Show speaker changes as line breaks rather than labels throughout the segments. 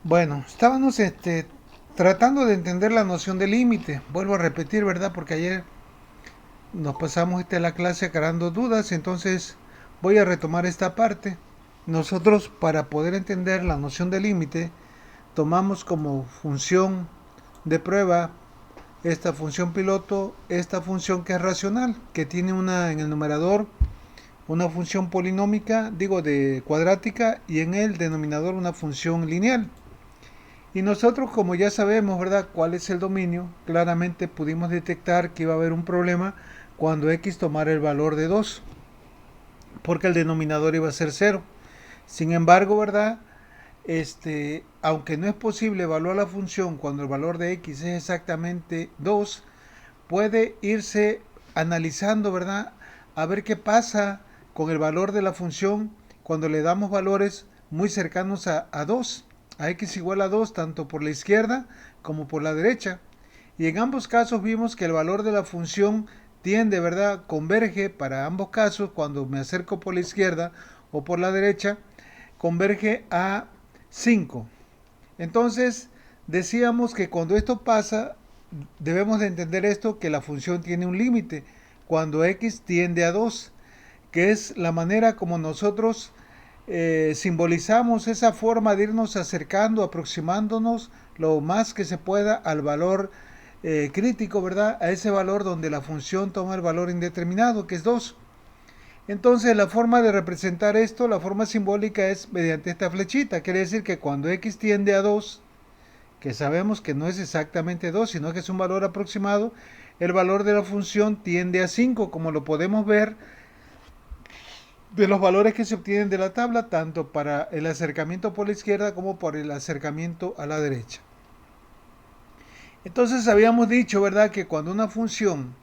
Bueno, estábamos tratando de entender la noción de límite. Vuelvo a repetir, ¿verdad? Porque ayer nos pasamos la clase aclarando dudas, entonces voy a retomar esta parte. Nosotros, para poder entender la noción de límite, tomamos como función de prueba esta función piloto, esta función que es racional, que tiene una en el numerador una función polinómica, digo de cuadrática, y en el denominador una función lineal. Y nosotros, como ya sabemos, ¿verdad?, cuál es el dominio, claramente pudimos detectar que iba a haber un problema cuando x tomara el valor de 2, porque el denominador iba a ser cero. Sin embargo, ¿verdad? Aunque no es posible evaluar la función cuando el valor de x es exactamente 2, puede irse analizando, ¿verdad? A ver qué pasa con el valor de la función cuando le damos valores muy cercanos a 2, a x igual a 2, tanto por la izquierda como por la derecha. Y en ambos casos vimos que el valor de la función tiende, ¿verdad? Converge para ambos casos cuando me acerco por la izquierda o por la derecha, converge a 5. Entonces, decíamos que cuando esto pasa, debemos de entender esto, que la función tiene un límite cuando x tiende a 2, que es la manera como nosotros simbolizamos esa forma de irnos acercando, aproximándonos lo más que se pueda al valor crítico, ¿verdad? A ese valor donde la función toma el valor indeterminado, que es 2. Entonces la forma de representar esto, la forma simbólica es mediante esta flechita. Quiere decir que cuando x tiende a 2, que sabemos que no es exactamente 2, sino que es un valor aproximado, el valor de la función tiende a 5, como lo podemos ver de los valores que se obtienen de la tabla, tanto para el acercamiento por la izquierda como por el acercamiento a la derecha. Entonces habíamos dicho, ¿verdad?, que cuando una función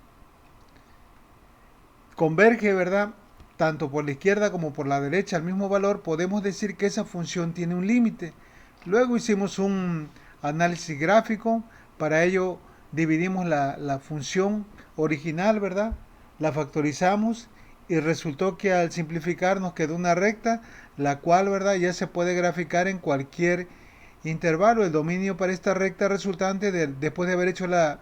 converge, ¿verdad?, tanto por la izquierda como por la derecha al mismo valor, podemos decir que esa función tiene un límite. Luego hicimos un análisis gráfico, para ello dividimos la función original, ¿verdad? La factorizamos y resultó que al simplificar nos quedó una recta, la cual, ¿verdad?, ya se puede graficar en cualquier intervalo. El dominio para esta recta resultante, después de haber hecho la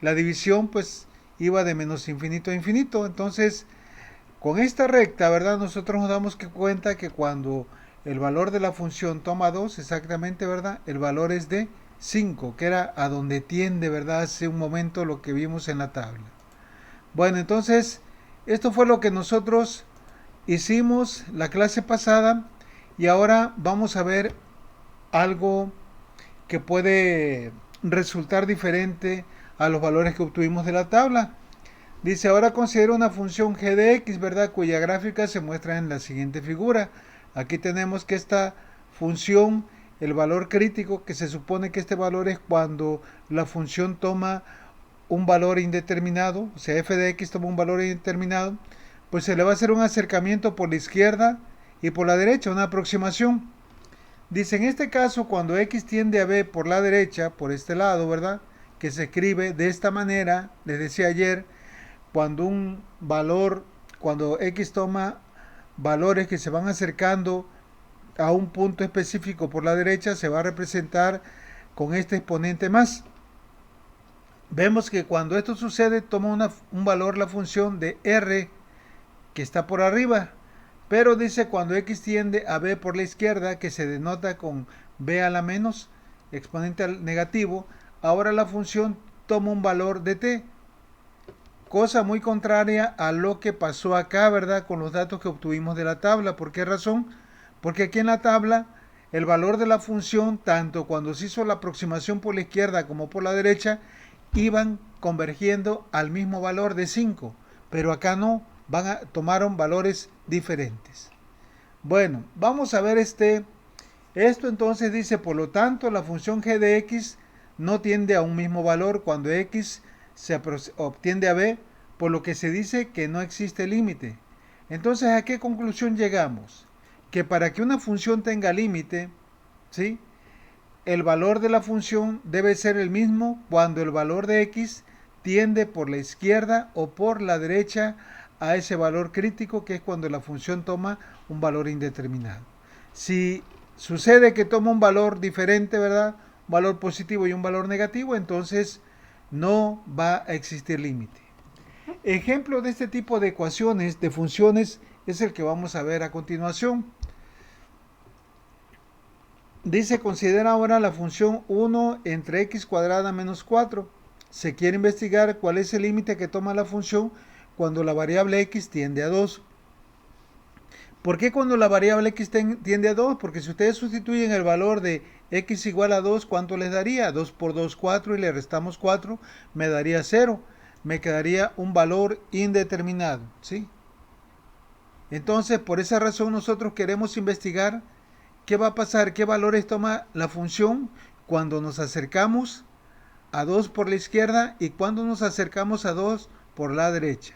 división, pues iba de menos infinito a infinito. Entonces, con esta recta, ¿verdad? Nosotros nos damos cuenta que cuando el valor de la función toma 2, exactamente, ¿verdad? El valor es de 5, que era a donde tiende, ¿verdad? Hace un momento lo que vimos en la tabla. Bueno, entonces, esto fue lo que nosotros hicimos la clase pasada y ahora vamos a ver algo que puede resultar diferente a los valores que obtuvimos de la tabla. Dice, ahora considera una función g de x, ¿verdad?, cuya gráfica se muestra en la siguiente figura. Aquí tenemos que esta función, el valor crítico, que se supone que este valor es cuando la función toma un valor indeterminado, o sea, f de x toma un valor indeterminado, pues se le va a hacer un acercamiento por la izquierda y por la derecha, una aproximación. Dice, en este caso, cuando x tiende a b por la derecha, por este lado, ¿verdad?, que se escribe de esta manera, les decía ayer, cuando un valor, cuando x toma valores que se van acercando a un punto específico por la derecha, se va a representar con este exponente más. Vemos que cuando esto sucede toma un valor la función de r que está por arriba, pero dice cuando x tiende a b por la izquierda, que se denota con b a la menos, exponente al negativo, ahora la función toma un valor de t, cosa muy contraria a lo que pasó acá, ¿verdad?, con los datos que obtuvimos de la tabla. ¿Por qué razón? Porque aquí en la tabla el valor de la función, tanto cuando se hizo la aproximación por la izquierda como por la derecha, iban convergiendo al mismo valor de 5, pero acá no, tomaron valores diferentes. Bueno, vamos a ver esto entonces dice, por lo tanto, la función g de x no tiende a un mismo valor cuando x se obtiende a b, por lo que se dice que no existe límite. Entonces, ¿a qué conclusión llegamos? Que para que una función tenga límite, ¿sí?, el valor de la función debe ser el mismo cuando el valor de x tiende por la izquierda o por la derecha a ese valor crítico, que es cuando la función toma un valor indeterminado. Si sucede que toma un valor diferente, ¿verdad? Un valor positivo y un valor negativo, entonces no va a existir límite. Ejemplo de este tipo de ecuaciones, de funciones, es el que vamos a ver a continuación. Dice, considera ahora la función 1 entre x cuadrada menos 4. Se quiere investigar cuál es el límite que toma la función cuando la variable x tiende a 2. ¿Por qué cuando la variable x tiende a 2? Porque si ustedes sustituyen el valor de x igual a 2, ¿cuánto les daría? 2 por 2, 4, y le restamos 4, me daría 0. Me quedaría un valor indeterminado, ¿sí? Entonces, por esa razón nosotros queremos investigar qué va a pasar, qué valores toma la función cuando nos acercamos a 2 por la izquierda y cuando nos acercamos a 2 por la derecha.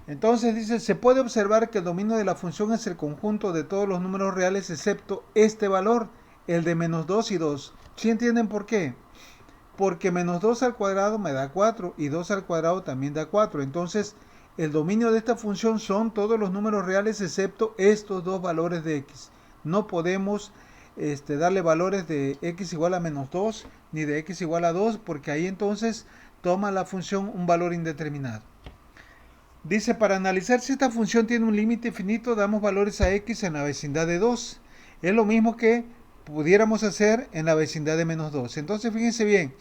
Entonces dice, se puede observar que el dominio de la función es el conjunto de todos los números reales excepto este valor, el de menos 2 y 2. ¿Sí entienden por qué? Porque menos 2 al cuadrado me da 4 y 2 al cuadrado también da 4. Entonces, el dominio de esta función son todos los números reales excepto estos dos valores de x. No podemos darle valores de x igual a menos 2 ni de x igual a 2 porque ahí entonces toma la función un valor indeterminado. Dice, para analizar si esta función tiene un límite finito, damos valores a x en la vecindad de 2. Es lo mismo que pudiéramos hacer en la vecindad de menos 2. Entonces, fíjense bien,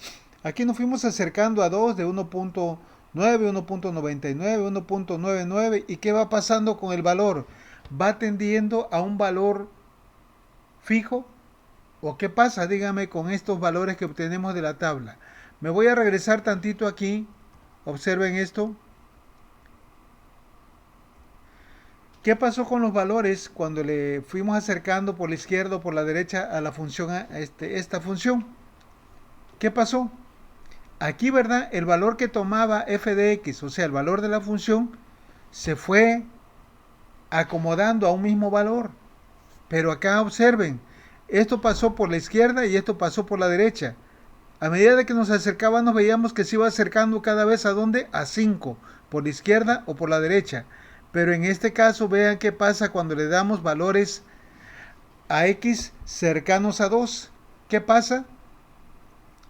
aquí nos fuimos acercando a 2 de 1.9, 1.99, 1.99. ¿Y qué va pasando con el valor? ¿Va tendiendo a un valor fijo? ¿O qué pasa, dígame, con estos valores que obtenemos de la tabla? Me voy a regresar tantito aquí. Observen esto. ¿Qué pasó con los valores cuando le fuimos acercando por la izquierda o por la derecha a la función, esta función? ¿Qué pasó? Aquí, ¿verdad? El valor que tomaba f de x, o sea, el valor de la función, se fue acomodando a un mismo valor. Pero acá observen, esto pasó por la izquierda y esto pasó por la derecha. A medida de que nos acercábamos, veíamos que se iba acercando cada vez a dónde? A 5, por la izquierda o por la derecha. Pero en este caso, vean qué pasa cuando le damos valores a x cercanos a 2. ¿Qué pasa?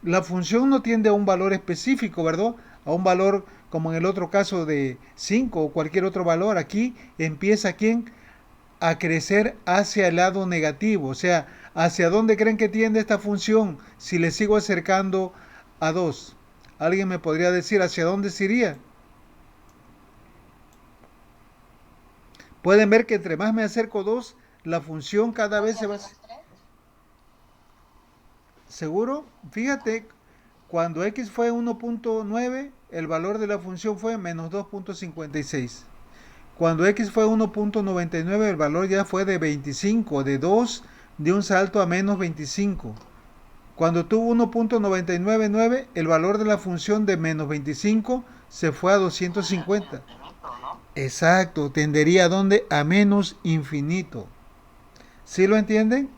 La función no tiende a un valor específico, ¿verdad? A un valor como en el otro caso de 5 o cualquier otro valor. Aquí empieza, ¿quién? A crecer hacia el lado negativo. O sea, ¿hacia dónde creen que tiende esta función si le sigo acercando a 2? ¿Alguien me podría decir hacia dónde se iría? Pueden ver que entre más me acerco 2, la función cada vez se va... ¿Seguro? Fíjate, cuando x fue 1.9, el valor de la función fue menos 2.56. Cuando x fue 1.99, el valor ya fue de 25, de 2, de un salto a menos 25. Cuando tuvo 1.999, el valor de la función de menos 25 se fue a 250. Exacto, tendería a dónde? A menos infinito. ¿Sí lo entienden?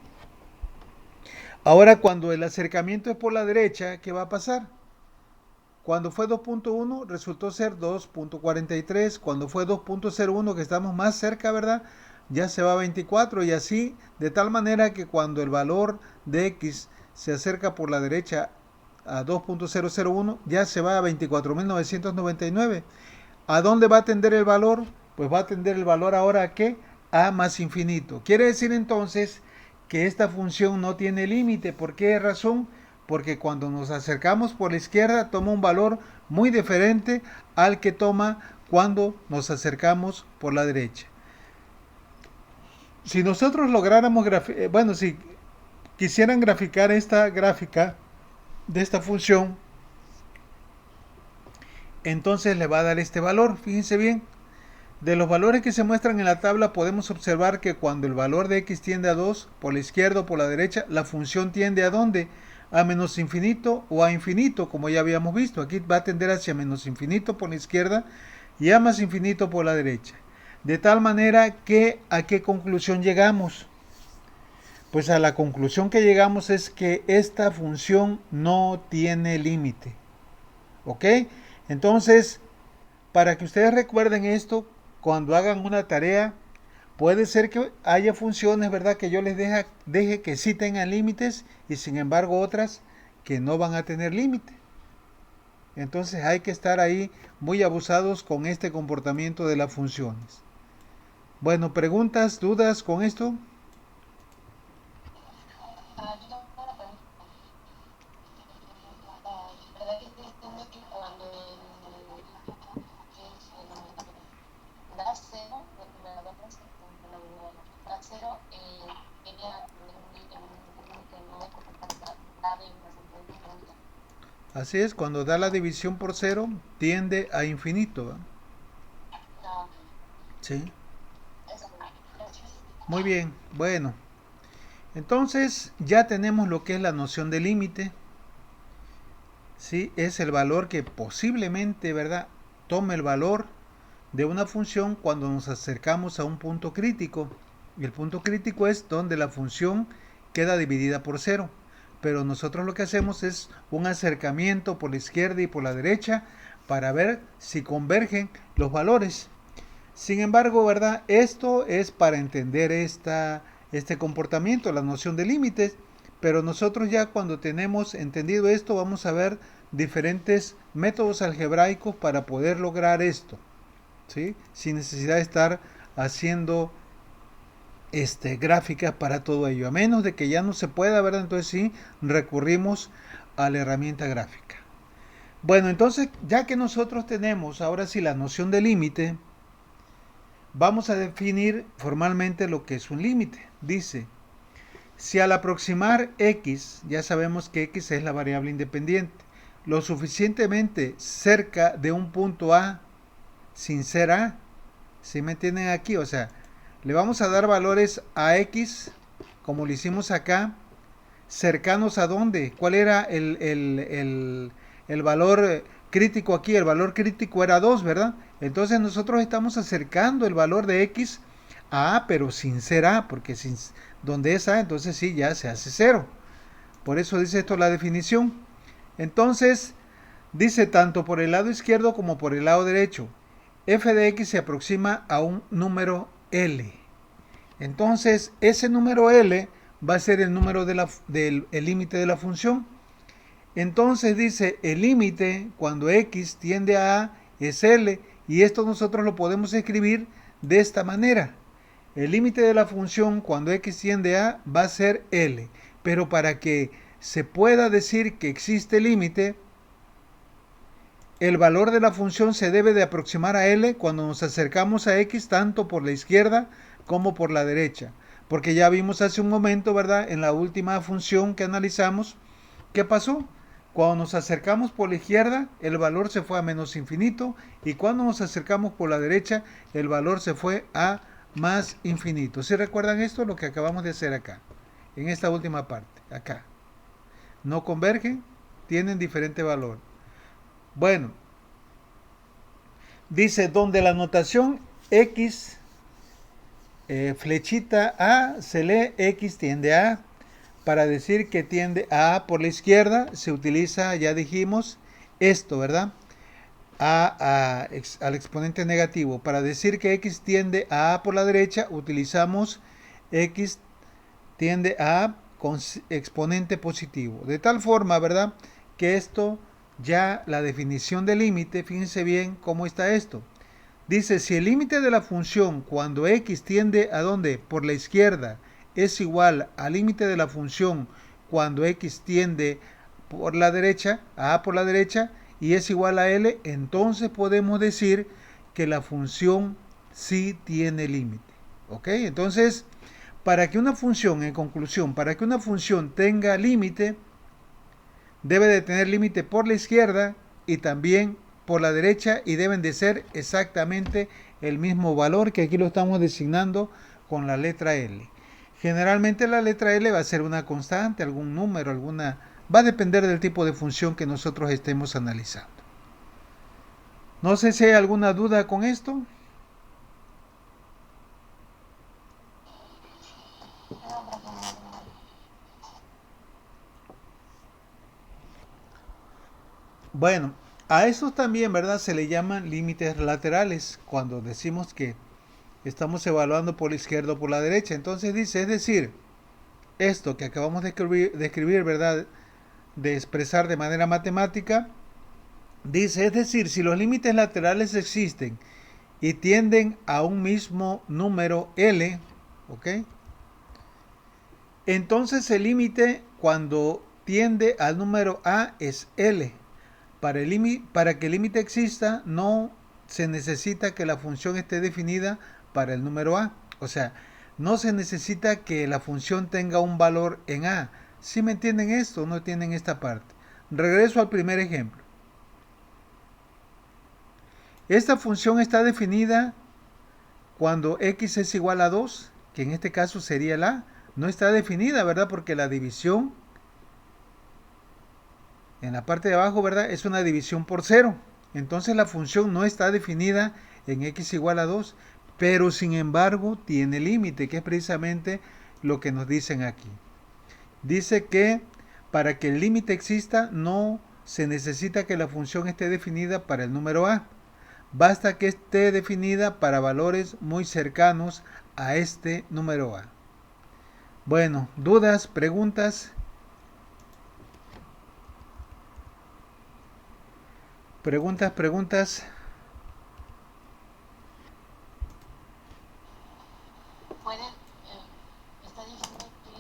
Ahora, cuando el acercamiento es por la derecha, ¿qué va a pasar? Cuando fue 2.1 resultó ser 2.43. Cuando fue 2.01, que estamos más cerca, ¿verdad? Ya se va a 24 y así, de tal manera que cuando el valor de x se acerca por la derecha a 2.001, ya se va a 24.999. ¿A dónde va a tender el valor? Pues va a tender el valor ahora a ¿qué? A más infinito. Quiere decir entonces que esta función no tiene límite. ¿Por qué razón? Porque cuando nos acercamos por la izquierda toma un valor muy diferente al que toma cuando nos acercamos por la derecha. Si nosotros lográramos, si quisieran graficar esta gráfica de esta función, entonces le va a dar este valor. Fíjense bien, de los valores que se muestran en la tabla podemos observar que cuando el valor de x tiende a 2, por la izquierda o por la derecha, la función tiende a ¿dónde? A menos infinito o a infinito, como ya habíamos visto. Aquí va a tender hacia menos infinito por la izquierda y a más infinito por la derecha. De tal manera que, ¿a qué conclusión llegamos? Pues a la conclusión que llegamos es que esta función no tiene límite. ¿Ok? Entonces, para que ustedes recuerden esto, cuando hagan una tarea, Puede ser que haya funciones, ¿verdad? Que yo les deje que sí tengan límites y sin embargo otras que no van a tener límite. Entonces hay que estar ahí muy abusados con este comportamiento de las funciones. Bueno, preguntas, dudas con esto. Así es, cuando da la división por cero, tiende a infinito, ¿verdad? Sí. Muy bien, bueno. Entonces ya tenemos lo que es la noción de límite. Sí, es el valor que posiblemente, ¿verdad? Tome el valor de una función cuando nos acercamos a un punto crítico. Y el punto crítico es donde la función queda dividida por cero. Pero nosotros lo que hacemos es un acercamiento por la izquierda y por la derecha para ver si convergen los valores. Sin embargo, ¿verdad? Esto es para entender este comportamiento, la noción de límites, pero nosotros ya cuando tenemos entendido esto vamos a ver diferentes métodos algebraicos para poder lograr esto, ¿sí? Sin necesidad de estar haciendo gráficas para todo ello, a menos de que ya no se pueda, ¿verdad? Entonces sí recurrimos a la herramienta gráfica. Bueno, entonces ya que nosotros tenemos ahora sí la noción de límite, vamos a definir formalmente lo que es un límite. Dice, si al aproximar x, ya sabemos que x es la variable independiente, lo suficientemente cerca de un punto A sin ser A, ¿sí me entienden aquí? O sea, le vamos a dar valores a x, como lo hicimos acá, cercanos a dónde. ¿Cuál era el valor crítico aquí? El valor crítico era 2, ¿verdad? Entonces nosotros estamos acercando el valor de x a A, pero sin ser A, porque sin, donde es A, entonces sí, ya se hace 0. Por eso dice esto la definición. Entonces, dice tanto por el lado izquierdo como por el lado derecho, f de x se aproxima a un número L. Entonces, ese número L va a ser el número del límite de la función. Entonces dice, el límite cuando x tiende a A es L, y esto nosotros lo podemos escribir de esta manera. El límite de la función cuando x tiende a va a ser L, pero para que se pueda decir que existe límite, el valor de la función se debe de aproximar a L cuando nos acercamos a x tanto por la izquierda como por la derecha. Porque ya vimos hace un momento, ¿verdad? En la última función que analizamos, ¿qué pasó? Cuando nos acercamos por la izquierda, el valor se fue a menos infinito, y cuando nos acercamos por la derecha, el valor se fue a más infinito. ¿Sí recuerdan esto? Lo que acabamos de hacer acá, en esta última parte, acá. No convergen, tienen diferente valor. Bueno, dice donde la notación x flechita A se lee x tiende a. Para decir que tiende a A por la izquierda se utiliza, ya dijimos, esto, ¿verdad? Al exponente negativo. Para decir que x tiende a A por la derecha utilizamos x tiende a A con exponente positivo. De tal forma, ¿verdad? Que esto ya la definición de límite, fíjense bien cómo está esto. Dice, si el límite de la función cuando x tiende a dónde? Por la izquierda es igual al límite de la función cuando x tiende por la derecha, a por la derecha, y es igual a L, entonces podemos decir que la función sí tiene límite. ¿Ok? Entonces, para que una función, en conclusión, para que una función tenga límite, debe de tener límite por la izquierda y también por la derecha, y deben de ser exactamente el mismo valor, que aquí lo estamos designando con la letra L. Generalmente la letra L va a ser una constante, algún número, va a depender del tipo de función que nosotros estemos analizando. No sé si hay alguna duda con esto. Bueno, a estos también, ¿verdad? Se le llaman límites laterales cuando decimos que estamos evaluando por la izquierda o por la derecha. Entonces dice, es decir, esto que acabamos de escribir, ¿verdad? De expresar de manera matemática, dice, es decir, si los límites laterales existen y tienden a un mismo número L, ¿ok? Entonces el límite cuando tiende al número A es L. Para que el límite exista no se necesita que la función esté definida para el número A. O sea, no se necesita que la función tenga un valor en A. ¿Sí me entienden esto o no entienden esta parte? Regreso al primer ejemplo. Esta función está definida cuando x es igual a 2, que en este caso sería el A. No está definida, ¿verdad? Porque la división en la parte de abajo, ¿verdad? Es una división por 0. Entonces la función no está definida en x igual a 2, pero sin embargo tiene límite, que es precisamente lo que nos dicen aquí. Dice que para que el límite exista no se necesita que la función esté definida para el número a. Basta que esté definida para valores muy cercanos a este número a. Bueno, ¿dudas, preguntas? Preguntas.
Está diciendo que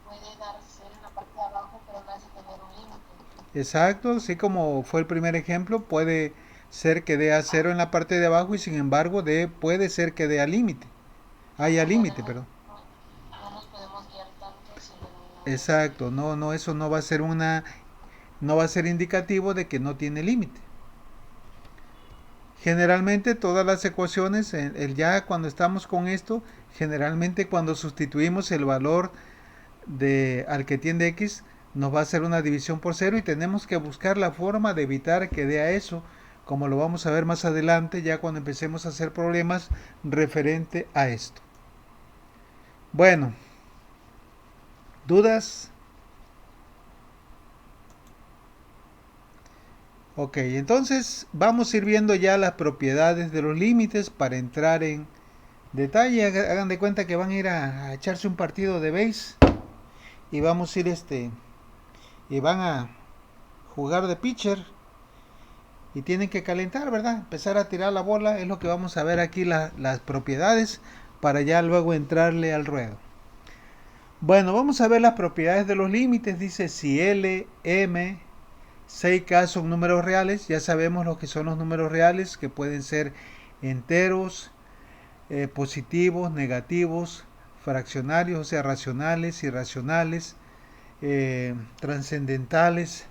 puede dar cero en la parte de abajo, pero no hace tener un límite.
Exacto, así como fue el primer ejemplo, puede ser que dé a 0 en la parte de abajo y sin embargo puede ser que dé a límite. Haya
O sea,
límite, perdón.
no nos podemos guiar tanto sino
Exacto, no, eso no va a ser indicativo de que no tiene límite. Generalmente todas las ecuaciones, ya cuando estamos con esto, generalmente cuando sustituimos el valor al que tiende x, nos va a hacer una división por 0 y tenemos que buscar la forma de evitar que dé a eso, como lo vamos a ver más adelante, ya cuando empecemos a hacer problemas referente a esto. Bueno, ¿dudas? Ok, entonces vamos a ir viendo ya las propiedades de los límites para entrar en detalle. Hagan de cuenta que van a ir a echarse un partido de base y vamos a ir y van a jugar de pitcher y tienen que calentar, ¿verdad? Empezar a tirar la bola, es lo que vamos a ver aquí las propiedades para ya luego entrarle al ruedo. Bueno, vamos a ver las propiedades de los límites. Dice si L, M, 6K son números reales. Ya sabemos lo que son los números reales, que pueden ser enteros, positivos, negativos, fraccionarios, o sea, racionales, irracionales, trascendentales.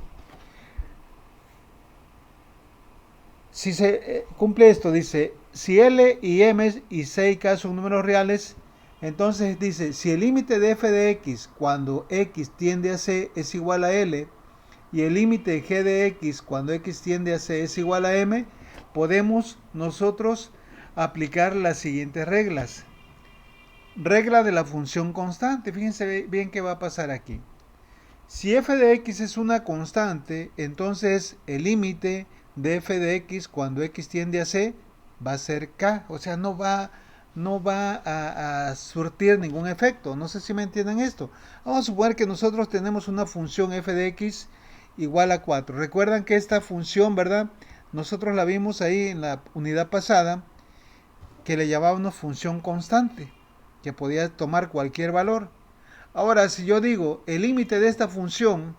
Si se cumple esto, dice, si L y M y 6K son números reales, entonces dice, si el límite de f de x cuando x tiende a c es igual a L, y el límite g de x cuando x tiende a c es igual a m, podemos nosotros aplicar las siguientes reglas. Regla de la función constante. Fíjense bien qué va a pasar aquí. Si f de x es una constante, entonces el límite de f de x cuando x tiende a c va a ser k. O sea, no va a surtir ningún efecto. No sé si me entienden esto. Vamos a suponer que nosotros tenemos una función f de x igual a 4. Recuerdan que esta función, ¿verdad? Nosotros la vimos ahí en la unidad pasada, que le llamábamos función constante, que podía tomar cualquier valor. Ahora, si yo digo el límite de esta función,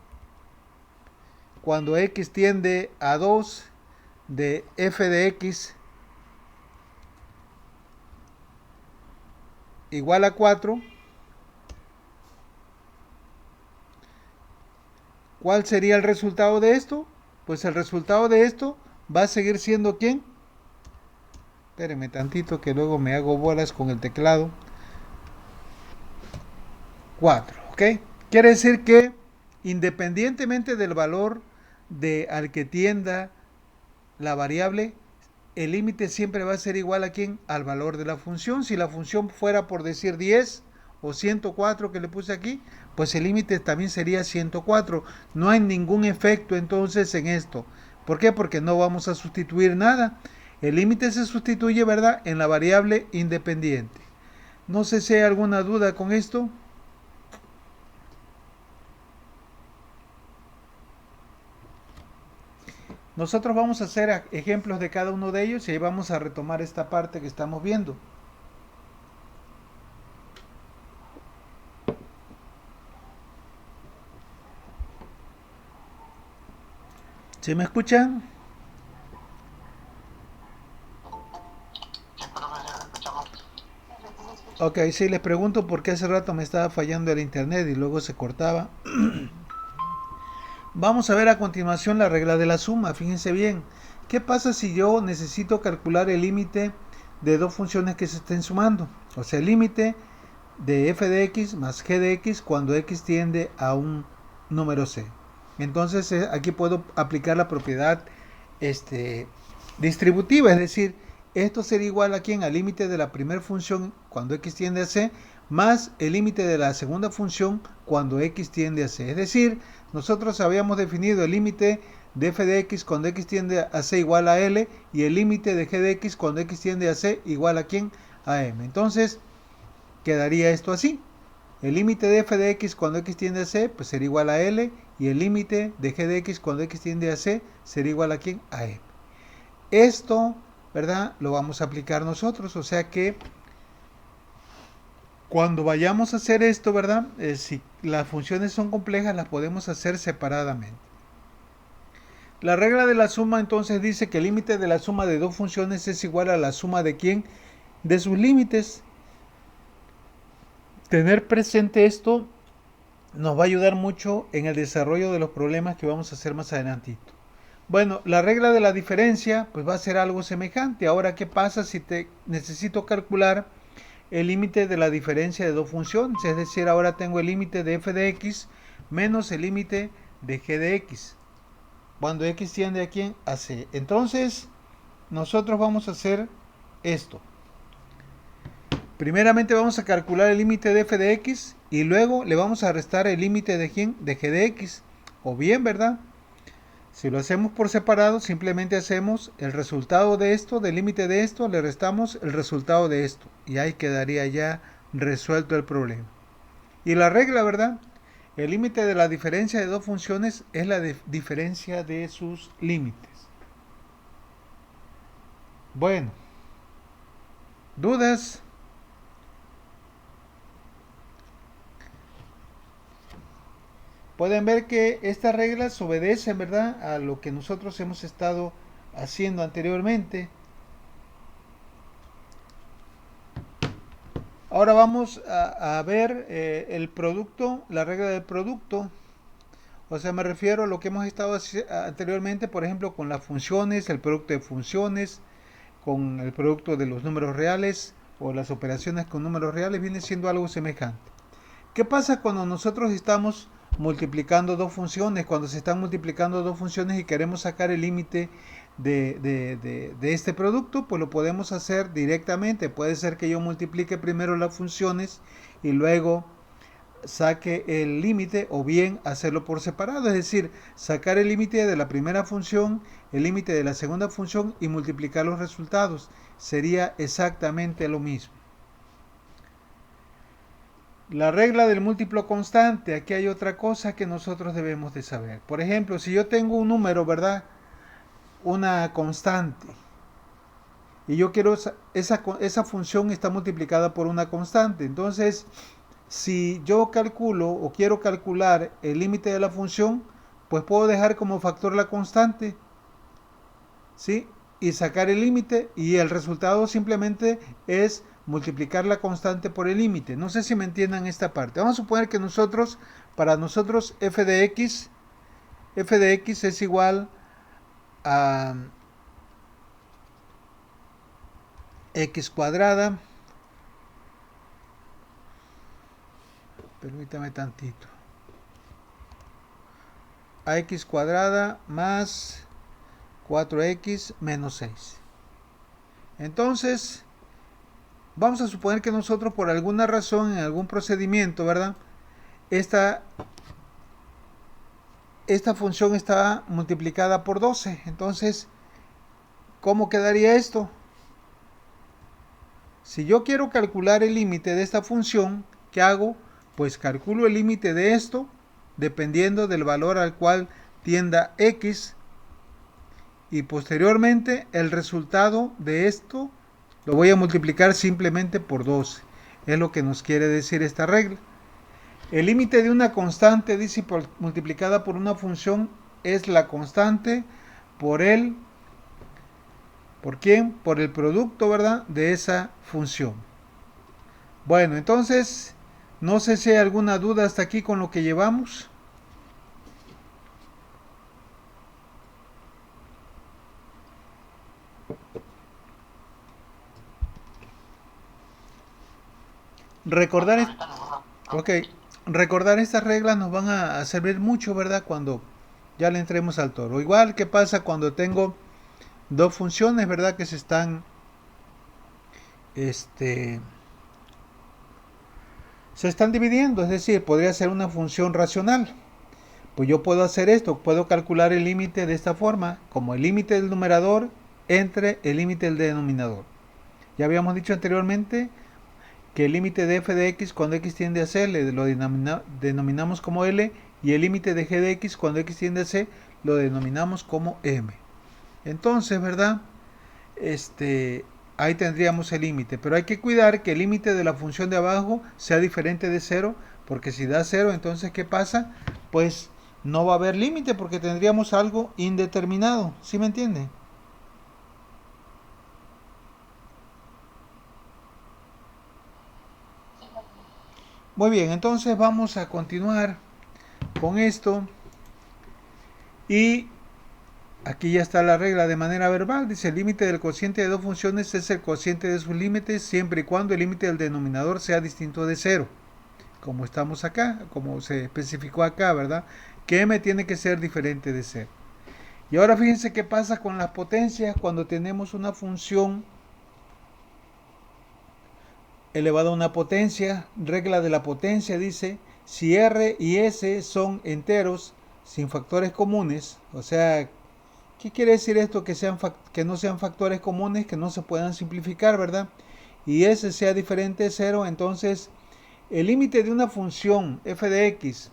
cuando x tiende a 2 de f de x igual a 4, ¿cuál sería el resultado de esto? Pues el resultado de esto va a seguir siendo ¿quién? Espérenme tantito que luego me hago bolas con el teclado. 4, ¿ok? Quiere decir que independientemente del valor al que tienda la variable, el límite siempre va a ser igual a ¿quién? Al valor de la función. Si la función fuera por decir 10 o 104 que le puse aquí, pues el límite también sería 104. No hay ningún efecto entonces en esto. ¿Por qué? Porque no vamos a sustituir nada. El límite se sustituye, ¿verdad?, en la variable independiente. No sé si hay alguna duda con esto. Nosotros vamos a hacer ejemplos de cada uno de ellos y ahí vamos a retomar esta parte que estamos viendo. ¿Sí me escuchan? Ok, sí, les pregunto por qué hace rato me estaba fallando el internet y luego se cortaba. Vamos a ver a continuación la regla de la suma. Fíjense bien. ¿Qué pasa si yo necesito calcular el límite de dos funciones que se estén sumando? O sea, el límite de f de x más g de x cuando x tiende a un número c. Entonces aquí puedo aplicar la propiedad distributiva, es decir, esto sería igual a quién, al límite de la primera función cuando x tiende a c más el límite de la segunda función cuando x tiende a c. Es decir, nosotros habíamos definido el límite de f de x cuando x tiende a c igual a l y el límite de g de x cuando x tiende a c igual a quién, a m. Entonces quedaría esto así. El límite de f de x cuando x tiende a c pues sería igual a l y el límite de g de x cuando x tiende a c sería igual a quién, a m. Esto, ¿verdad?, lo vamos a aplicar nosotros, o sea que cuando vayamos a hacer esto, ¿verdad?, si las funciones son complejas las podemos hacer separadamente. La regla de la suma entonces dice que el límite de la suma de dos funciones es igual a la suma de quién, de sus límites. Tener presente esto nos va a ayudar mucho en el desarrollo de los problemas que vamos a hacer más adelantito. Bueno, la regla de la diferencia pues va a ser algo semejante. Ahora, ¿qué pasa si necesito calcular el límite de la diferencia de dos funciones? Es decir, ahora tengo el límite de f de x menos el límite de g de x cuando x tiende a quién, a c. Entonces, nosotros vamos a hacer esto. Primeramente vamos a calcular el límite de f de x y luego le vamos a restar el límite de quién, de g de x. O bien, ¿verdad?, si lo hacemos por separado, simplemente hacemos el resultado de esto, del límite de esto, le restamos el resultado de esto. Y ahí quedaría ya resuelto el problema. Y la regla, ¿verdad? El límite de la diferencia de dos funciones es la diferencia de sus límites. Bueno, ¿dudas? Pueden ver que estas reglas obedecen, ¿verdad?, a lo que nosotros hemos estado haciendo anteriormente. Ahora vamos a ver el producto, la regla del producto. O sea, me refiero a lo que hemos estado anteriormente, por ejemplo, con las funciones, el producto de funciones, con el producto de los números reales o las operaciones con números reales, viene siendo algo semejante. ¿Qué pasa cuando nosotros estamos multiplicando dos funciones? Cuando se están multiplicando dos funciones y queremos sacar el límite de este producto, pues lo podemos hacer directamente. Puede ser que yo multiplique primero las funciones y luego saque el límite, o bien hacerlo por separado, es decir, sacar el límite de la primera función, el límite de la segunda función y multiplicar los resultados. Sería exactamente lo mismo. La regla del múltiplo constante, aquí hay otra cosa que nosotros debemos de saber. Por ejemplo, si yo tengo un número, ¿verdad?, una constante, y yo quiero esa función está multiplicada por una constante. Entonces, si yo calculo o quiero calcular el límite de la función, pues puedo dejar como factor la constante, ¿sí?, y sacar el límite, y el resultado simplemente es multiplicar la constante por el límite. No sé si me entiendan esta parte. Vamos a suponer que para nosotros f de x es igual a x cuadrada, permítame tantito, a x cuadrada más 4x menos 6. Entonces, vamos a suponer que nosotros por alguna razón, en algún procedimiento, ¿verdad?, esta función está multiplicada por 12. Entonces, ¿cómo quedaría esto? Si yo quiero calcular el límite de esta función, ¿qué hago? Pues calculo el límite de esto dependiendo del valor al cual tienda x, y posteriormente el resultado de esto lo voy a multiplicar simplemente por 12. Es lo que nos quiere decir esta regla. El límite de una constante, dice, multiplicada por una función, es la constante por el, ¿por quién? Por el producto, ¿verdad? De esa función. Bueno, entonces, no sé si hay alguna duda hasta aquí con lo que llevamos. Recordar, ok, recordar estas reglas nos van a servir mucho, ¿verdad? Cuando ya le entremos al toro. Igual que pasa cuando tengo dos funciones, ¿verdad? Que se están, este, se están dividiendo, es decir, podría ser una función racional. Pues yo puedo hacer esto, puedo calcular el límite de esta forma, como el límite del numerador entre el límite del denominador. Ya habíamos dicho anteriormente que el límite de f de x cuando x tiende a c lo denominamos como L, y el límite de g de x cuando x tiende a c lo denominamos como m. Entonces, ¿verdad? Ahí tendríamos el límite, pero hay que cuidar que el límite de la función de abajo sea diferente de 0, porque si da 0, entonces ¿qué pasa? Pues no va a haber límite porque tendríamos algo indeterminado, ¿sí me entiende? Muy bien, entonces vamos a continuar con esto, y aquí ya está la regla de manera verbal. Dice: el límite del cociente de dos funciones es el cociente de sus límites siempre y cuando el límite del denominador sea distinto de 0. Como estamos acá, como se especificó acá, ¿verdad? Que m tiene que ser diferente de 0. Y ahora fíjense qué pasa con las potencias cuando tenemos una función elevado a una potencia. Regla de la potencia dice: si r y s son enteros sin factores comunes, o sea, ¿qué quiere decir esto? Que no sean factores comunes, que no se puedan simplificar, ¿verdad? Y s sea diferente de 0, entonces el límite de una función f de x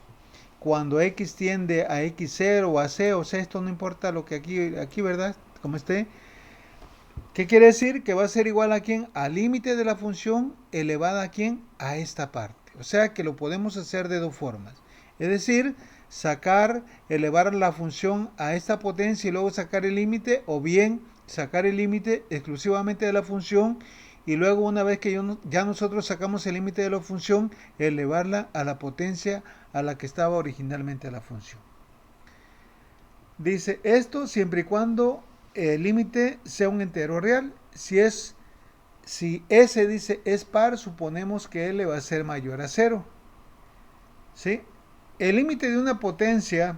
cuando x tiende a x0 o a c, o sea, esto no importa lo que aquí, ¿verdad? Como esté. ¿Qué quiere decir? Que va a ser igual a quién? Al límite de la función elevada a quién? A esta parte. O sea que lo podemos hacer de dos formas. Es decir, elevar la función a esta potencia y luego sacar el límite, o bien sacar el límite exclusivamente de la función y luego, una vez que ya nosotros sacamos el límite de la función, elevarla a la potencia a la que estaba originalmente la función. Dice esto siempre y cuando el límite sea un entero real. Si S dice es par, suponemos que L va a ser mayor a 0. ¿Sí? El límite de una potencia,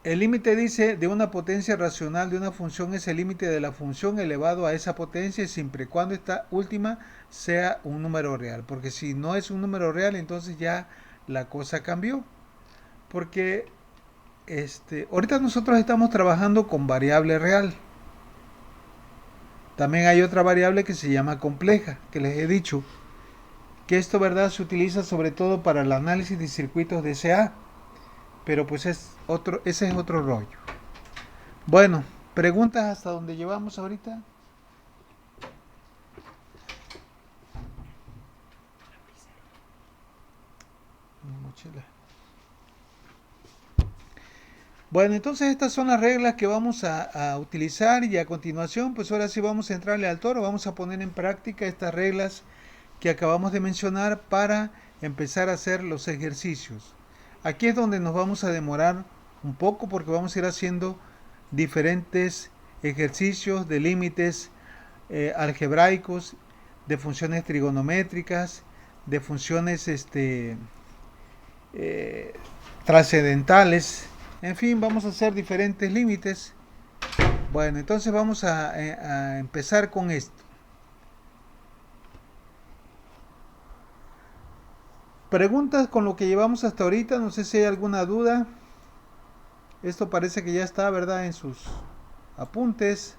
el límite dice de una potencia racional de una función es el límite de la función elevado a esa potencia siempre y cuando esta última sea un número real. Porque si no es un número real, entonces ya la cosa cambió. Porque ahorita nosotros estamos trabajando con variable real. También hay otra variable que se llama compleja, que les he dicho que esto, ¿verdad?, se utiliza sobre todo para el análisis de circuitos de SA, pero pues ese es otro rollo. Bueno, preguntas hasta donde llevamos ahorita. Mi mochila. Bueno, entonces estas son las reglas que vamos a utilizar, y a continuación, pues ahora sí vamos a entrarle al toro, vamos a poner en práctica estas reglas que acabamos de mencionar para empezar a hacer los ejercicios. Aquí es donde nos vamos a demorar un poco porque vamos a ir haciendo diferentes ejercicios de límites algebraicos, de funciones trigonométricas, de funciones trascendentales. En fin, vamos a hacer diferentes límites. Bueno, entonces vamos a empezar con esto. Preguntas con lo que llevamos hasta ahorita, no sé si hay alguna duda. Esto parece que ya está, ¿verdad?, en sus apuntes.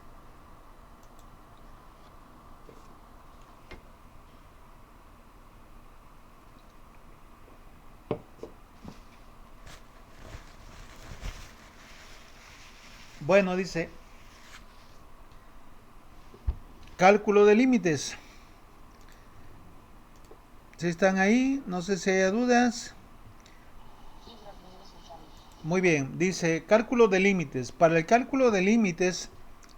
Bueno, dice, cálculo de límites. Si están ahí, no sé si hay dudas.
Sí, lo estoy escuchando.
Muy bien, dice cálculo de límites. Para el cálculo de límites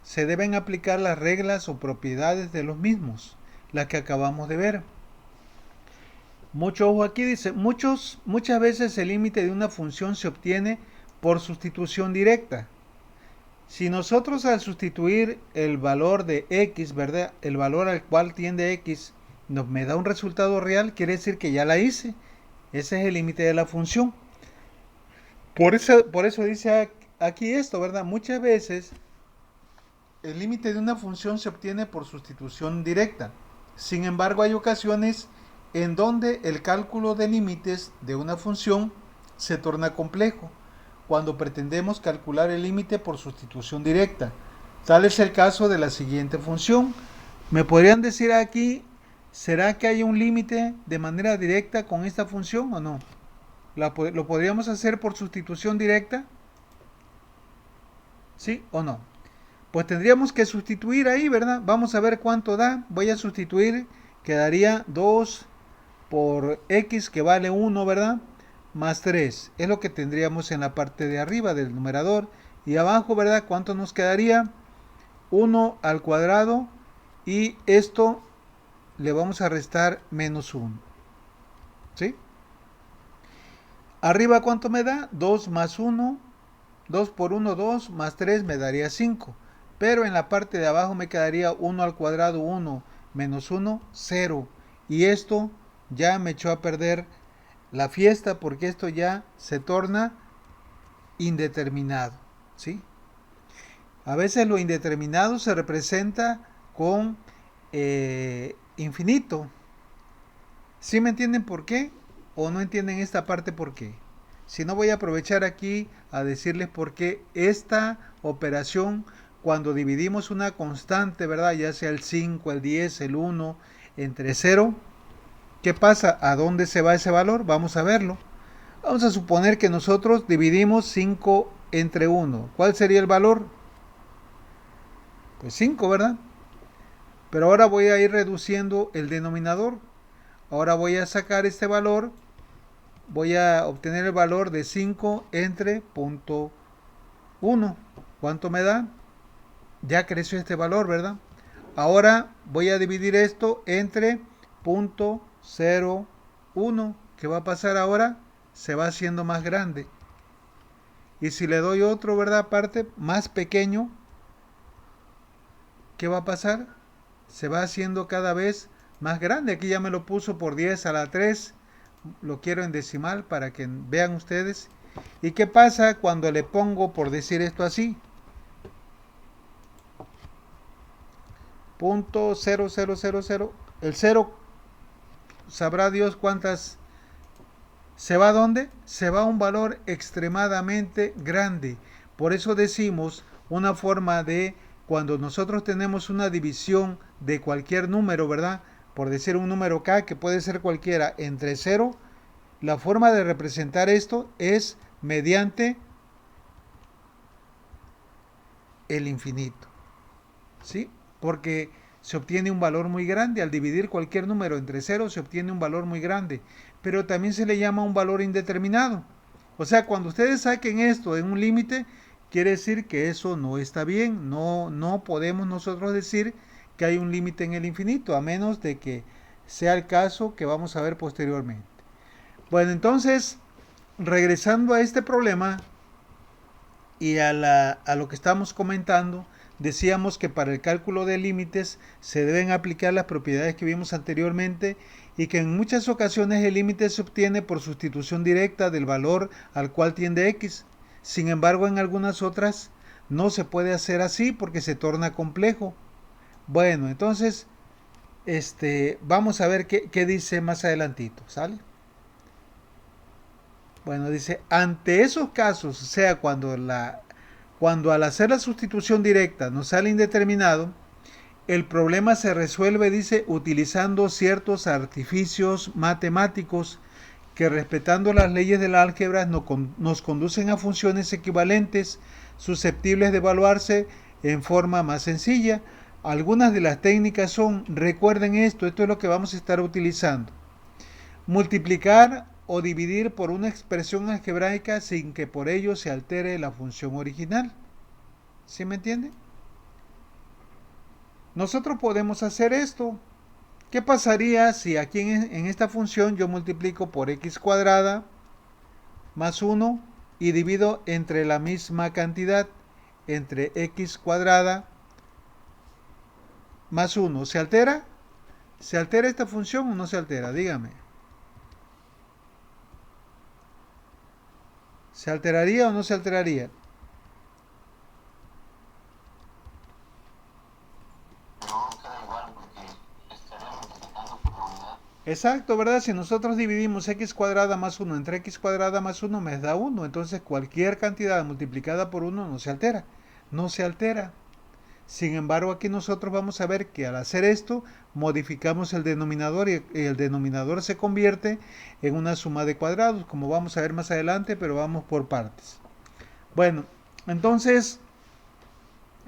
se deben aplicar las reglas o propiedades de los mismos, las que acabamos de ver. Mucho ojo aquí, dice, muchas veces el límite de una función se obtiene por sustitución directa. Si nosotros al sustituir el valor de x, ¿verdad? El valor al cual tiende x, me da un resultado real, quiere decir que ya la hice. Ese es el límite de la función. Por eso dice aquí esto, ¿verdad? Muchas veces el límite de una función se obtiene por sustitución directa. Sin embargo, hay ocasiones en donde el cálculo de límites de una función se torna complejo cuando pretendemos calcular el límite por sustitución directa. Tal es el caso de la siguiente función. ¿Me podrían decir aquí, será que hay un límite de manera directa con esta función o no? ¿Lo podríamos hacer por sustitución directa? ¿Sí o no? Pues tendríamos que sustituir ahí, ¿verdad? Vamos a ver cuánto da. Voy a sustituir, quedaría 2 por x que vale 1, ¿verdad? Más 3. Es lo que tendríamos en la parte de arriba del numerador. Y abajo, ¿verdad? ¿Cuánto nos quedaría? 1 al cuadrado. Y esto le vamos a restar menos 1. ¿Sí? Arriba, ¿cuánto me da? 2 más 1. 2 por 1, 2, más 3 me daría 5. Pero en la parte de abajo me quedaría 1 al cuadrado, 1, menos 1, 0. Y esto ya me echó a perder la fiesta porque esto ya se torna indeterminado. ¿Sí? A veces lo indeterminado se representa con infinito. ¿Sí me entienden por qué? ¿O no entienden esta parte por qué? Si no, voy a aprovechar aquí a decirles por qué esta operación, cuando dividimos una constante, ¿verdad? Ya sea el 5, el 10, el 1, entre 0, ¿qué pasa? ¿A dónde se va ese valor? Vamos a verlo. Vamos a suponer que nosotros dividimos 5 entre 1. ¿Cuál sería el valor? Pues 5, ¿verdad? Pero ahora voy a ir reduciendo el denominador. Ahora voy a sacar este valor. Voy a obtener el valor de 5 entre punto 1. ¿Cuánto me da? Ya creció este valor, ¿verdad? Ahora voy a dividir esto entre punto 0,1. ¿Qué va a pasar ahora? Se va haciendo más grande. Y si le doy otro, ¿verdad? Aparte, más pequeño, ¿qué va a pasar? Se va haciendo cada vez más grande. Aquí ya me lo puso por 10 a la 3. Lo quiero en decimal para que vean ustedes. ¿Y qué pasa cuando le pongo, por decir esto así? Punto 0,000. El 0, sabrá Dios cuántas. ¿Se va a dónde? Se va a un valor extremadamente grande. Por eso decimos una forma de cuando nosotros tenemos una división de cualquier número, ¿verdad? Por decir un número k, que puede ser cualquiera, entre 0, la forma de representar esto es mediante el infinito. ¿Sí? Porque se obtiene un valor muy grande. Al dividir cualquier número entre 0 se obtiene un valor muy grande. Pero también se le llama un valor indeterminado. O sea, cuando ustedes saquen esto en un límite, quiere decir que eso no está bien. No podemos nosotros decir que hay un límite en el infinito, a menos de que sea el caso que vamos a ver posteriormente. Bueno, entonces, regresando a este problema y a lo que estamos comentando, decíamos que para el cálculo de límites se deben aplicar las propiedades que vimos anteriormente y que en muchas ocasiones el límite se obtiene por sustitución directa del valor al cual tiende x. Sin embargo, en algunas otras no se puede hacer así porque se torna complejo. Bueno, entonces vamos a ver qué dice más adelantito, ¿sale? Bueno, dice, ante esos casos, o sea, cuando Cuando al hacer la sustitución directa nos sale indeterminado, el problema se resuelve, dice, utilizando ciertos artificios matemáticos que, respetando las leyes del álgebra, nos conducen a funciones equivalentes susceptibles de evaluarse en forma más sencilla. Algunas de las técnicas son, recuerden esto es lo que vamos a estar utilizando: multiplicar o dividir por una expresión algebraica sin que por ello se altere la función original. ¿Sí me entiende? Nosotros podemos hacer esto. ¿Qué pasaría si aquí en esta función yo multiplico por x cuadrada más 1 y divido entre la misma cantidad, entre x cuadrada más 1? ¿Se altera? ¿Se altera esta función o no se altera? Dígame. ¿Se alteraría o no se alteraría?
No, queda igual porque estaría multiplicando por la unidad.
Exacto, ¿verdad? Si nosotros dividimos x cuadrada más 1 entre x cuadrada más 1 me da 1. Entonces cualquier cantidad multiplicada por 1 no se altera. No se altera. Sin embargo, aquí nosotros vamos a ver que al hacer esto modificamos el denominador y el denominador se convierte en una suma de cuadrados, como vamos a ver más adelante, pero vamos por partes. Bueno, entonces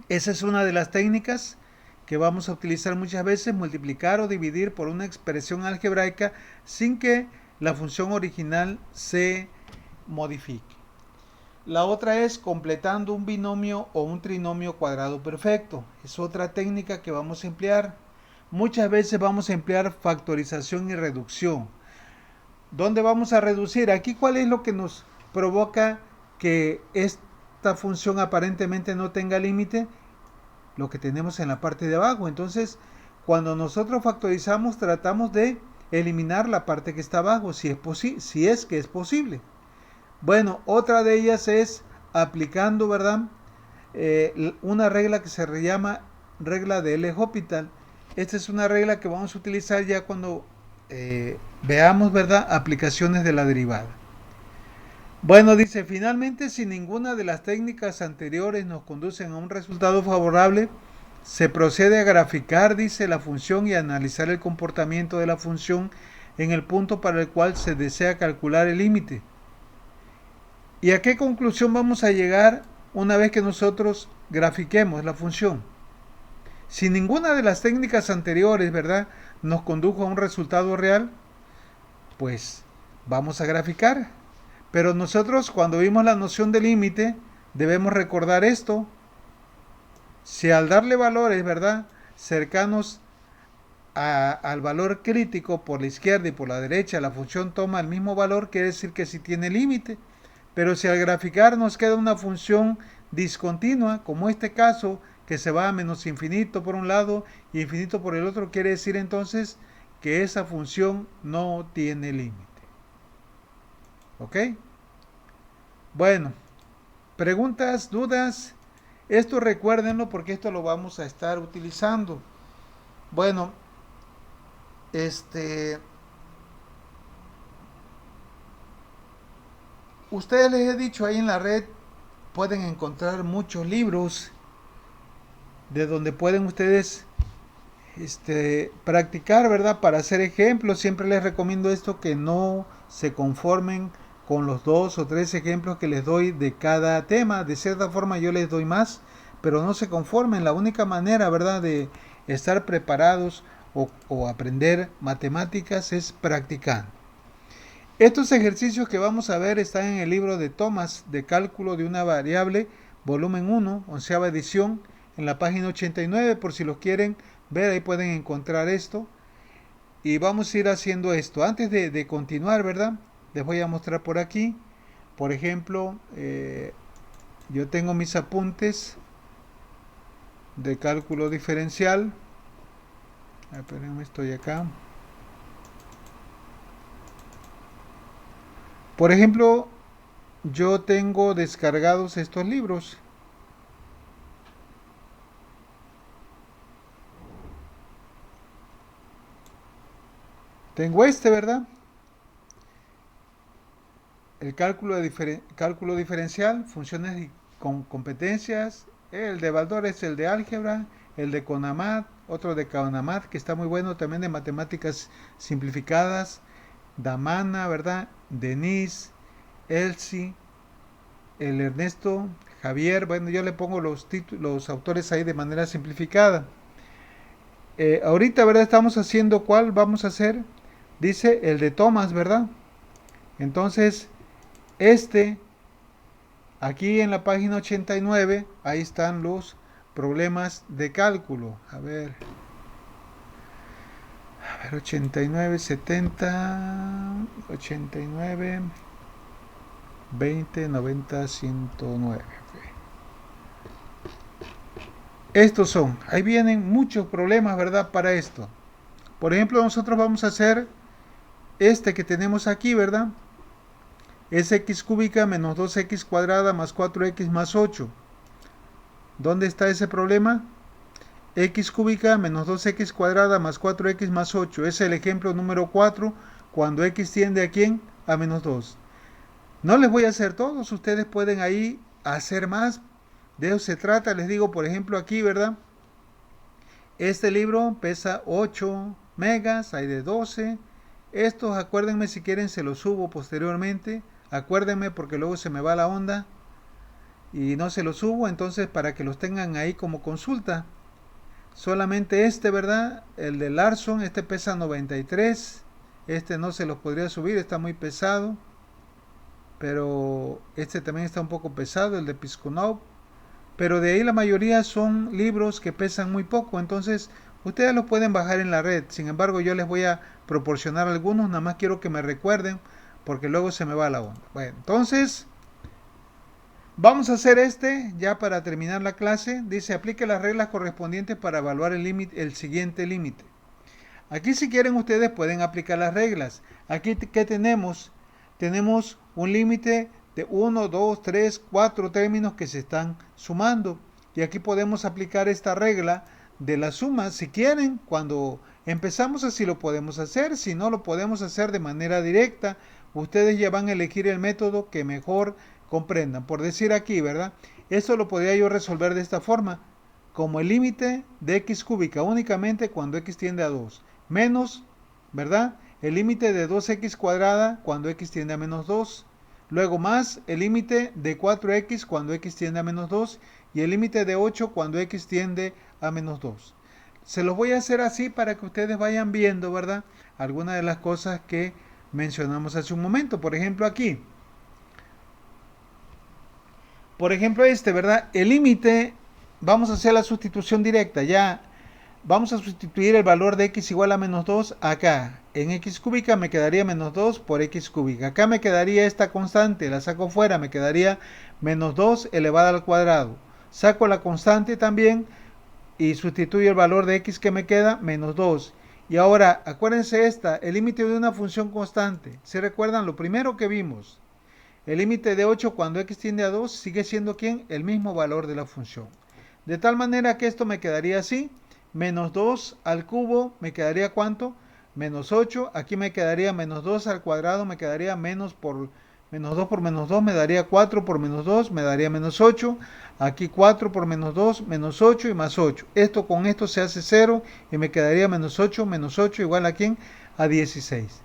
esa es una de las técnicas que vamos a utilizar muchas veces: multiplicar o dividir por una expresión algebraica sin que la función original se modifique. La otra es completando un binomio o un trinomio cuadrado perfecto. Es otra técnica que vamos a emplear. Muchas veces vamos a emplear factorización y reducción. ¿Dónde vamos a reducir? Aquí, ¿cuál es lo que nos provoca que esta función aparentemente no tenga límite? Lo que tenemos en la parte de abajo. Entonces, cuando nosotros factorizamos, tratamos de eliminar la parte que está abajo, si es que es posible. Bueno, otra de ellas es aplicando, ¿verdad? Una regla que se llama regla de L'Hopital. Esta es una regla que vamos a utilizar ya cuando veamos, ¿verdad?, aplicaciones de la derivada. Bueno, dice, finalmente, si ninguna de las técnicas anteriores nos conducen a un resultado favorable, se procede a graficar, dice, la función y a analizar el comportamiento de la función en el punto para el cual se desea calcular el límite. ¿Y a qué conclusión vamos a llegar una vez que nosotros grafiquemos la función? Si ninguna de las técnicas anteriores, ¿verdad?, nos condujo a un resultado real, pues vamos a graficar. Pero nosotros, cuando vimos la noción de límite, debemos recordar esto: si al darle valores, ¿verdad?, cercanos al valor crítico por la izquierda y por la derecha, la función toma el mismo valor, quiere decir que sí tiene límite. Pero si al graficar nos queda una función discontinua, como este caso, que se va a menos infinito por un lado y infinito por el otro, quiere decir entonces que esa función no tiene límite. ¿Ok? Bueno, preguntas, dudas. Esto recuérdenlo porque esto lo vamos a estar utilizando. Bueno, ustedes les he dicho, ahí en la red pueden encontrar muchos libros de donde pueden ustedes practicar, ¿verdad?, para hacer ejemplos. Siempre les recomiendo esto, que no se conformen con los 2 o 3 ejemplos que les doy de cada tema. De cierta forma yo les doy más, pero no se conformen. La única manera, ¿verdad?, de estar preparados o aprender matemáticas es practicando. Estos ejercicios que vamos a ver están en el libro de Thomas, de cálculo de una variable, volumen 1, 11ª edición, en la página 89, por si los quieren ver, ahí pueden encontrar esto. Y vamos a ir haciendo esto. Antes de continuar, ¿verdad?, les voy a mostrar por aquí. Por ejemplo, yo tengo mis apuntes de cálculo diferencial. Espérenme, estoy acá. Por ejemplo, yo tengo descargados estos libros. Tengo ¿verdad? El cálculo diferencial, funciones competencias. El de Baldor es el de álgebra, el de Conamat, otro de Conamat que está muy bueno también de matemáticas simplificadas. Damana, ¿verdad? Denise, Elsie, el Ernesto, Javier. Bueno, yo le pongo los autores ahí de manera simplificada. Ahorita, ¿verdad? Estamos haciendo ¿cuál vamos a hacer? Dice el de Thomas, ¿verdad? Entonces, aquí en la página 89, ahí están los problemas de cálculo. A ver, 89, 70, 89, 20, 90, 109. Estos son, ahí vienen muchos problemas, ¿verdad? Para esto. Por ejemplo, nosotros vamos a hacer este que tenemos aquí, ¿verdad? Es x cúbica menos 2x cuadrada más 4x más 8. ¿Dónde está ese problema? X cúbica menos 2x cuadrada más 4x más 8. Es el ejemplo número 4 cuando x tiende ¿a quién? A menos 2. No les voy a hacer todos, ustedes pueden ahí hacer más. De eso se trata, les digo, por ejemplo, aquí, ¿verdad? Este libro pesa 8 megas, hay de 12. Estos, acuérdenme, si quieren se los subo posteriormente. Acuérdenme porque luego se me va la onda y no se los subo, entonces para que los tengan ahí como consulta. Solamente este, ¿verdad? El de Larson, este pesa 93. Este no se los podría subir, está muy pesado. Pero este también está un poco pesado, el de Piskunov. Pero de ahí la mayoría son libros que pesan muy poco, entonces ustedes los pueden bajar en la red. Sin embargo, yo les voy a proporcionar algunos, nada más quiero que me recuerden, porque luego se me va la onda. Bueno, entonces vamos a hacer ya para terminar la clase. Dice, aplique las reglas correspondientes para evaluar el siguiente límite. Aquí si quieren ustedes pueden aplicar las reglas. Aquí, ¿qué tenemos? Tenemos un límite de 1, 2, 3, 4 términos que se están sumando. Y aquí podemos aplicar esta regla de la suma. Si quieren, cuando empezamos así lo podemos hacer. Si no, lo podemos hacer de manera directa. Ustedes ya van a elegir el método que mejor comprendan. Por decir aquí, ¿verdad? Esto lo podría yo resolver de esta forma. Como el límite de x cúbica únicamente cuando x tiende a 2. Menos, ¿verdad? El límite de 2x cuadrada cuando x tiende a menos 2. Luego más el límite de 4x cuando x tiende a menos 2 y el límite de 8 cuando x tiende a menos 2. Se los voy a hacer así para que ustedes vayan viendo, ¿verdad? Algunas de las cosas que mencionamos hace un momento. Por ejemplo, aquí. Por ejemplo, ¿verdad? El límite, vamos a hacer la sustitución directa. Ya vamos a sustituir el valor de x igual a menos 2 acá. En x cúbica me quedaría menos 2 por x cúbica. Acá me quedaría esta constante, la saco fuera, me quedaría menos 2 elevada al cuadrado. Saco la constante también y sustituyo el valor de x que me queda, menos 2. Y ahora, acuérdense el límite de una función constante. ¿Se recuerdan lo primero que vimos? El límite de 8 cuando x tiende a 2 sigue siendo ¿quién? El mismo valor de la función. De tal manera que esto me quedaría así. Menos 2 al cubo, ¿me quedaría cuánto? Menos 8. Aquí me quedaría menos 2 al cuadrado, me quedaría menos 2 por menos 2, me daría 4 por menos 2, me daría menos 8. Aquí 4 por menos 2, menos 8 y más 8. Esto con esto se hace 0 y me quedaría menos 8 igual a ¿quién? A 16.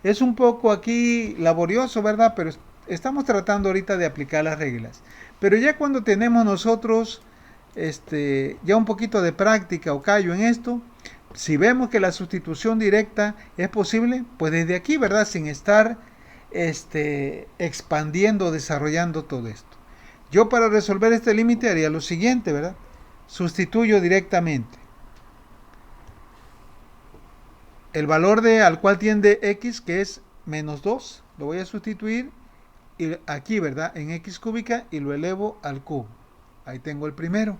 Es un poco aquí laborioso, ¿verdad? Pero estamos tratando ahorita de aplicar las reglas. Pero ya cuando tenemos nosotros ya un poquito de práctica o callo en esto, si vemos que la sustitución directa es posible, pues desde aquí, ¿verdad? Sin estar expandiendo, desarrollando todo esto. Yo para resolver este límite haría lo siguiente, ¿verdad? Sustituyo directamente el valor al cual tiende x, que es menos 2, lo voy a sustituir y aquí, ¿verdad? En x cúbica y lo elevo al cubo. Ahí tengo el primero.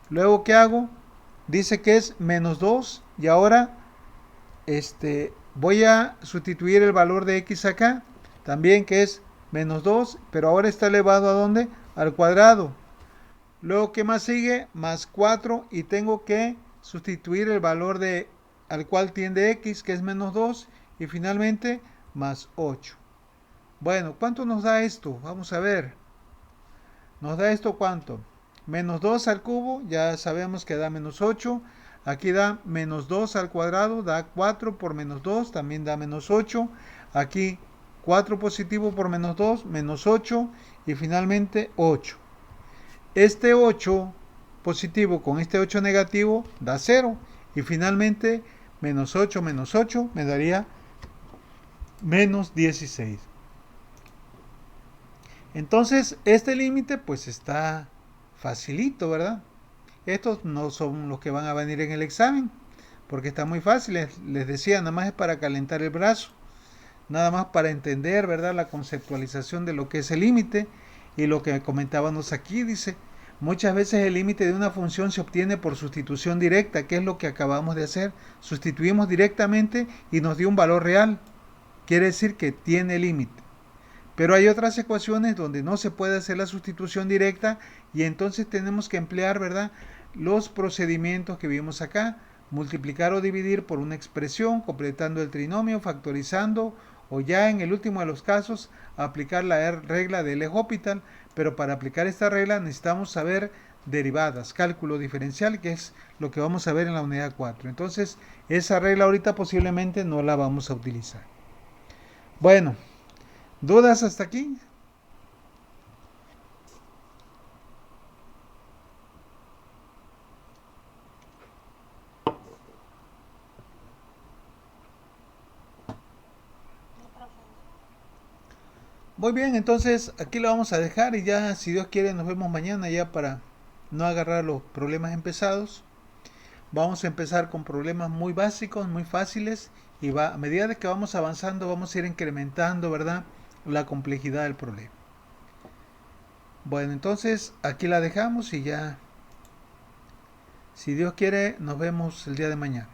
Luego, ¿qué hago? Dice que es menos 2 y ahora voy a sustituir el valor de x acá, también que es menos 2, pero ahora está elevado ¿a dónde? Al cuadrado. Luego, ¿qué más sigue? Más 4 y tengo que sustituir el valor al cual tiende x, que es menos 2, y finalmente más 8. Bueno, ¿cuánto nos da esto? Vamos a ver. Nos da esto ¿cuánto? Menos 2 al cubo, ya sabemos que da menos 8. Aquí da menos 2 al cuadrado, da 4 por menos 2, también da menos 8. Aquí 4 positivo por menos 2, menos 8. Y finalmente 8. Este 8 positivo con este 8 negativo da 0. Y finalmente menos 8 me daría menos 16. Entonces este límite pues está facilito, ¿verdad? Estos no son los que van a venir en el examen, porque está muy fácil. Les decía, nada más es para calentar el brazo, nada más para entender, ¿verdad?, la conceptualización de lo que es el límite. Y lo que comentábamos aquí, dice, muchas veces el límite de una función se obtiene por sustitución directa, que es lo que acabamos de hacer. Sustituimos directamente y nos dio un valor real. Quiere decir que tiene límite. Pero hay otras ecuaciones donde no se puede hacer la sustitución directa y entonces tenemos que emplear, ¿verdad?, los procedimientos que vimos acá: multiplicar o dividir por una expresión, completando el trinomio, factorizando, o ya en el último de los casos, aplicar la regla de L'Hopital. Pero para aplicar esta regla necesitamos saber derivadas, cálculo diferencial, que es lo que vamos a ver en la unidad 4. Entonces, esa regla ahorita posiblemente no la vamos a utilizar. Bueno, ¿dudas hasta aquí? Muy bien, entonces aquí lo vamos a dejar y ya, si Dios quiere, nos vemos mañana ya para no agarrar los problemas empezados. Vamos a empezar con problemas muy básicos, muy fáciles, y a medida de que vamos avanzando vamos a ir incrementando, ¿verdad?, la complejidad del problema. Bueno, entonces aquí la dejamos y ya, si Dios quiere, nos vemos el día de mañana.